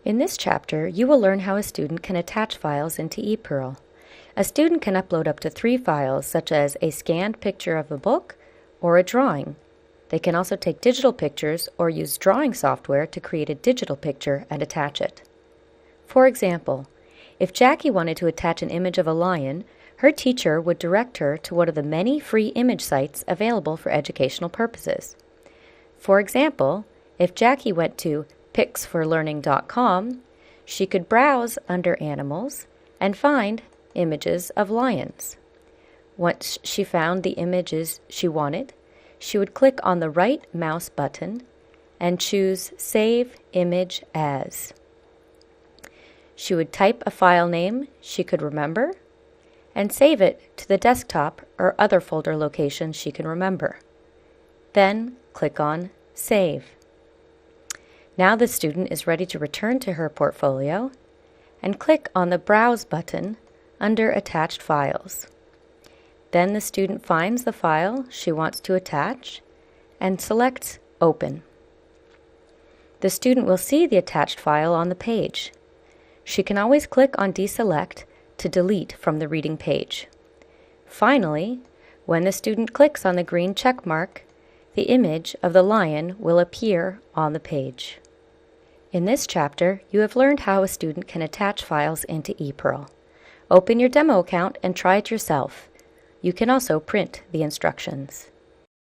In this chapter, you will learn how a student can attach files into ePEARL. A student can upload up to 3 files, such as a scanned picture of a book or a drawing. They can also take digital pictures or use drawing software to create a digital picture and attach it. For example, if Jackie wanted to attach an image of a lion, her teacher would direct her to one of the many free image sites available for educational purposes. For example, if Jackie went to picsforlearning.com, she could browse under Animals and find images of lions. Once she found the images she wanted, she would click on the right mouse button and choose Save Image As. She would type a file name she could remember and save it to the desktop or other folder location she can remember. Then click on Save. Now the student is ready to return to her portfolio and click on the Browse button under Attached Files. Then the student finds the file she wants to attach and selects Open. The student will see the attached file on the page. She can always click on Deselect to delete from the reading page. Finally, when the student clicks on the green check mark, the image of the lion will appear on the page. In this chapter, you have learned how a student can attach files into ePEARL. Open your demo account and try it yourself. You can also print the instructions.